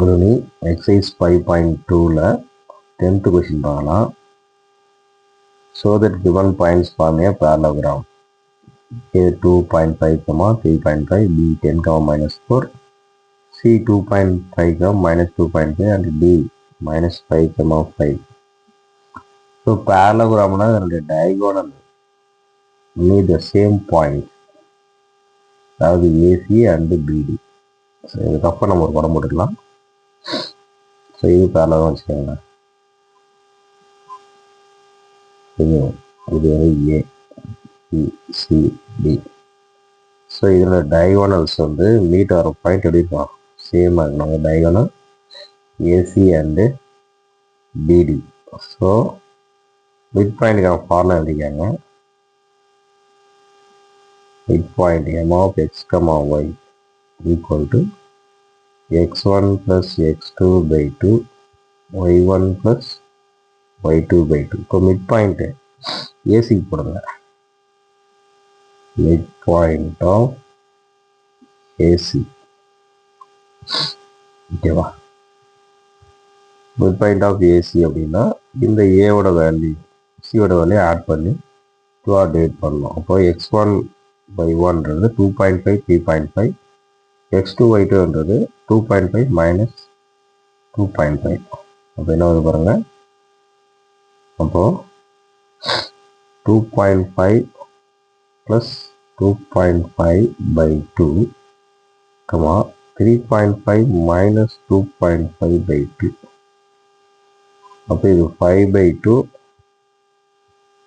குருனி exercise 5.2ல 10th question பார்க்கலாம். So that given points form a parallelogram. A 2.5, 3.5, B 10, -4, C 2.5, -2.5 and D -5, 5. So parallelogram is diagonal need the same point. அதாவது AC and BD. So இதுக்கப்புறம் நம்ம ஒரு படம் போட்டுக்கலாம். So இது parallelogram வச்சுக்கோங்க. இது வந்து A, B, C, D. So இதில் டயகோனல்ஸ் வந்து மீட் வர பாயிண்ட் எப்படி இருக்கும்? சேமாக இருக்கணும். Diagonal AC and BD. So mid பாயிண்ட்டுக்கான ஃபார்முலா எழுதிக்காங்க. Mid point m of x, y equal to x1 plus x2 by 2 y1 plus y2 by 2. இப்போ மிட் பாயிண்ட்டு ஏசி போடுங்க. Mid point of AC. ஓகேவா? Mid point of AC அப்படின்னா இந்த ஏவோட value சியோட value add பண்ணி 2 divide பண்ணணும். அப்போ x1 by 1ன்றது 2.5, 3.5, x2 by 2ன்றது 2.5 minus 2.5. அப்போ என்ன வந்து பாருங்க, அப்போ 2.5 plus 2.5 by 2, 3.5 minus 2.5 by 2. அப்போ இது 5 by 2,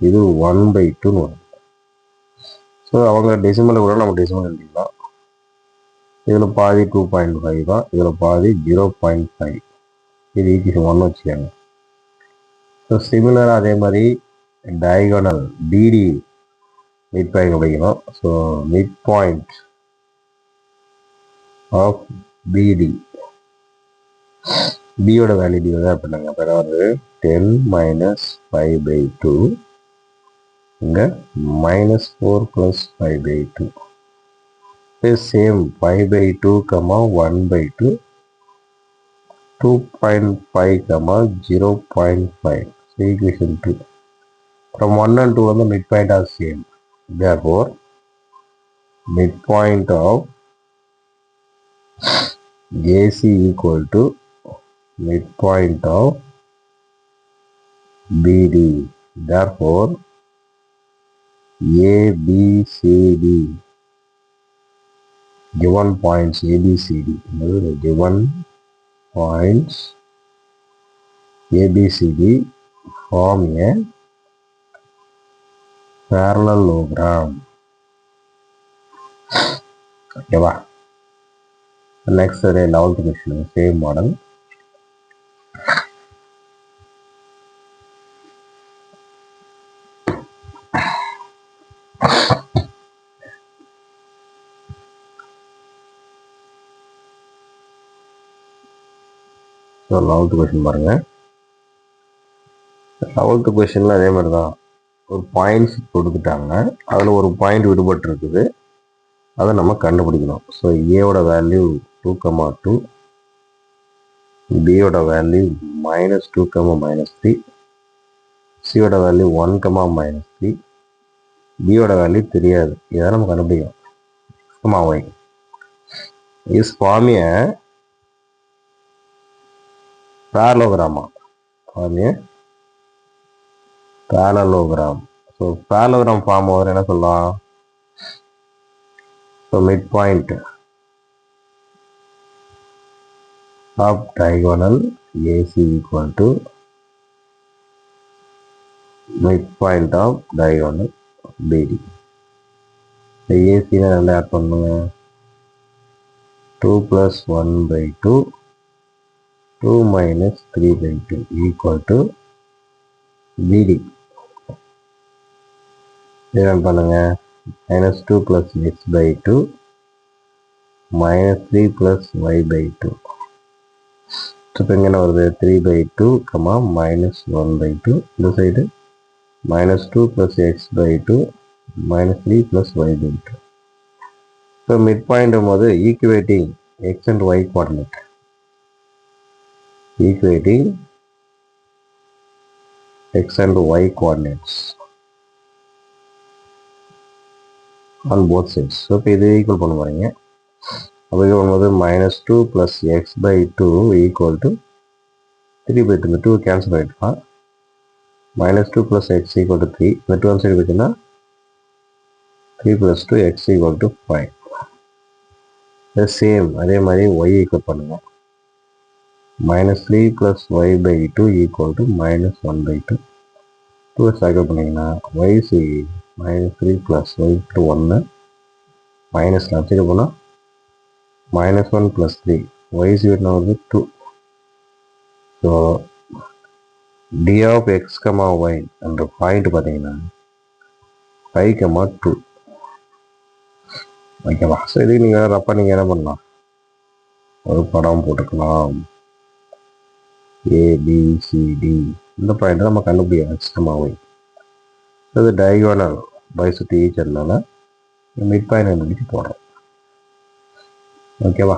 இது 1 by 2 வரும். ஸோ அவங்க டெசிமலை கூட நம்ம டெசிமல் எழுதிக்கலாம். இதில் பாதி 2.5 தான், இதில் பாதி 0.5. இது ஈக்குவேஷன் 1 வச்சுக்காங்க. ஸோ சிமிலராக அதே மாதிரி டயகோனல் பிடி மிட் பாயிண்ட் கிடைக்கணும். ஸோ மிட் பாயிண்ட் ஆஃப் பிடி, பியோட வேல்யூ டி தான் பண்ணுங்க. அதாவது 10 minus 5 by 2, இங்கே -4 plus 5 by 2. Same 5 by 2, 1 by 2, 2.5, 0.5. So equation 2. From 1 and 2 on the midpoint are same. Therefore, midpoint of AC equal to midpoint of BD. Therefore, ABCD, given points ABCD, given points ABCD form a parallelogram. Okay, va? Next, 11th question, same model. So 11th question பாருங்க. 11th கொஸ்டின்ல அதே மாதிரி தான், ஒரு points கொடுத்துட்டாங்க, அதில் ஒரு point விடுபட்டு இருக்குது, அதை நம்ம கண்டுபிடிக்கணும். ஸோ ஏவோட வேல்யூ 2, 2, பியோட வேல்யூ -2, -3, சியோட வேல்யூ 1, -3, பியோட வேல்யூ தெரியாது. இதை நம்ம கண்டுபிடிக்கணும். y is form a parallelogram. Parallelogram. So parallelogram form over என்ன சொல்லலாம்? So midpoint of diagonal AC equal to midpoint of diagonal BD. AC என்ன ஆட் பண்ணுங்க? 2 plus 1 by 2, 2 minus 3 by 2 equal to BD. என்ன பண்ணுங்க? -2 plus x by 2, -3 plus y by 2. இப்போ இங்கே என்ன வருது? 3 by 2, -1 by 2. இந்த side -2 plus x by 2, -3 plus y by 2. So mid point போது equating x and y coordinate. equating x and y coordinates on both sides. So இப்போ இது equal பண்ண போகிறீங்க. அப்போ இது பண்ணும்போது -2 + x/2 = 3/2. இந்த 2 கேன்சல் ஆகிட்டுலாம். -2 + x = 3. இந்த 2 சைடு போச்சுன்னா 3 + 2 x = 5. சேம் அதே மாதிரி y ஈக்குவல் பண்ணுங்க. -3 + y/2 = -1/2. 2 சால்வ் பண்ணிங்கன்னா y -3 + y 1 மைனஸ் சைடு போனால் -1 + 3 y வந்து 2. So d of x, y என்ற பாயிண்ட் பார்த்தீங்கன்னா 5, 2. ஓகேவா? ஸோ இது நீங்கள் அப்போ நீங்கள் என்ன பண்ணலாம், ஒரு படம் போட்டுக்கலாம். ABCD இந்த பாயிண்ட் நம்ம கண்டுபிடிக்கலாம். x, y. இது டயகோனல் பைசெக்ட் ஈச் அதனால மிட் பாயிண்ட் கண்டுபிடிச்சு போடுறோம். ஓகேவா?